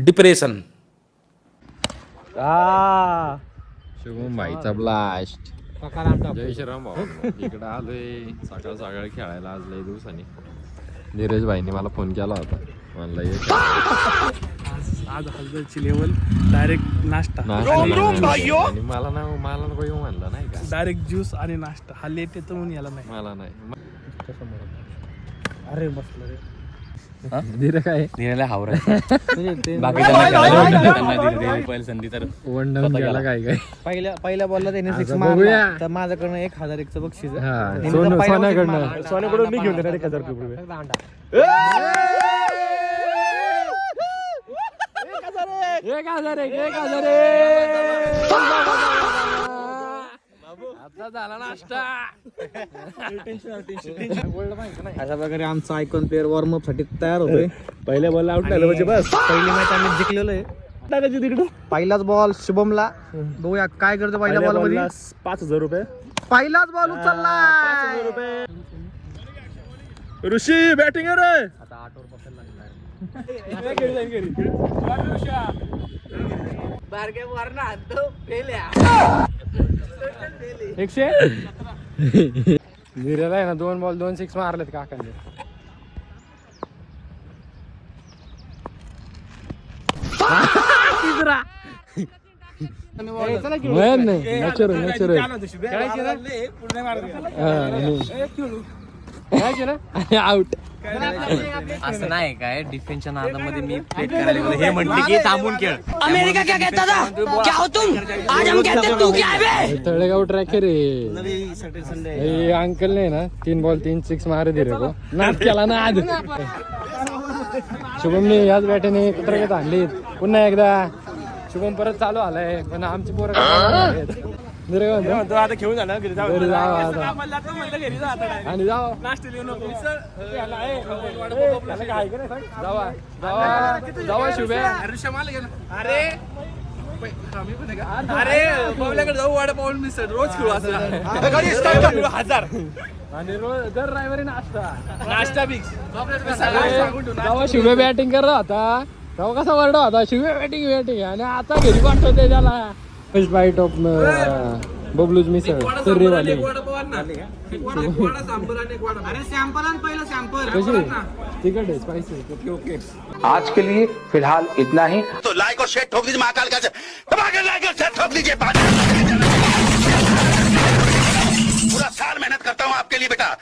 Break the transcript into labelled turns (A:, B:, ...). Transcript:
A: Depression.
B: Shubham भाईचा blast. जय श्रीराम भाऊ. इकडे आलोय सकाळ सकाळी खेळायला आज लय दिवसांनी. धीरज भाईने मला फोन केला होता, म्हणलं ये
C: आज हजरची लेवल डायरेक्ट नाश्ता.
B: आणि मला नको येऊ म्हणलं नाही का.
C: डायरेक्ट ज्यूस आणि नाश्ता. हा लेट येतो म्हणून याला नाही.
B: मला नाही.
C: अरे बसलं रे.
B: धीर काय
A: धीरेला हावरायचं. बाकी त्यांना पहिली संधी तर
B: वन डाऊन गेला काय काय.
C: पहिल्या बॉलला त्याने सिक्स
B: बघूया.
C: मारला तर माझ्याकडनं 1001 बक्षीस आहे.
B: हा सोन्याकडनं.
C: सोन्याकडून मी घेऊन देणार 1000 रुपये.
B: एक हजार आता झाला नाश्ता.
C: अशा प्रकारे आमचा आयकॉन प्लेअर वॉर्मअप साठी तयार होतोय. पहिल्या बॉल आउट झालं म्हणजे बस पहिली मॅच आम्ही जिंकलेलो आहे. टाकायची तिकडे पहिलाच बॉल शुभमला. बघूया काय करतो पहिल्या बॉल मध्ये.
D: 5000 रुपये.
C: पहिलाच बॉल उचलला.
D: 5000 रुपये. ऋषी बॅटिंग रे.
C: आता 8 ओव्हर बसायला लागणार.
B: धीरेला आहे ना 2 बॉल 2 6 मारलेत काकांनी. आउट.
A: असं नाही काय डिफेन्सच्या नादामध्ये मी प्लेट करायला गेलो. हे म्हटले की थांबून खेळ.
E: अमेरिका क्या कहता था? क्या हो तुम? आज हम कहते तू क्या है बे?
B: तळेगाव ट्रॅकर रे. अंकल ने ना 3 बॉल 3 6 मारे धीरे को. नाद केला ना आज. शुभमने याच बॅटेने कुत्रगत आणली पुन्हा एकदा. शुभम परत चालू आलाय पण आमची पोरं
D: आता घेऊन जाणार घरी जाऊ.
B: घरी जावा आता.
D: घरी जा आता.
B: आणि जावा
D: नाश्ता लिहू नको.
B: जावा जावा शुभे.
D: अरे अरे बाबल्याकडे जाऊ. वाडापावून मिसळ रोज खेळू असं. 1000
B: आणि रोज दर रविवारी
D: नाश्ता बिक्स.
B: जेव्हा शुभे बॅटिंग करत होता तेव्हा कसा वरडा होता शुभे बॅटिंग आणि आता घरी पाठवते त्याला. फर्स्ट बाईट ऑफ बबलूज मिसळ सर्री वाली.
C: अरे सॅम्पल आण पहिलं सॅम्पल.
B: कशी तिखट आहे स्पायसी. ओके
F: आज के लिए फिलहाल इतना ही. तो लाइक और शेयर ठोक दीजिए महाकाल का. लाइक और शेयर ठोक दीजिए. पूरा साल मेहनत करता हूँ आपके लिए बेटा.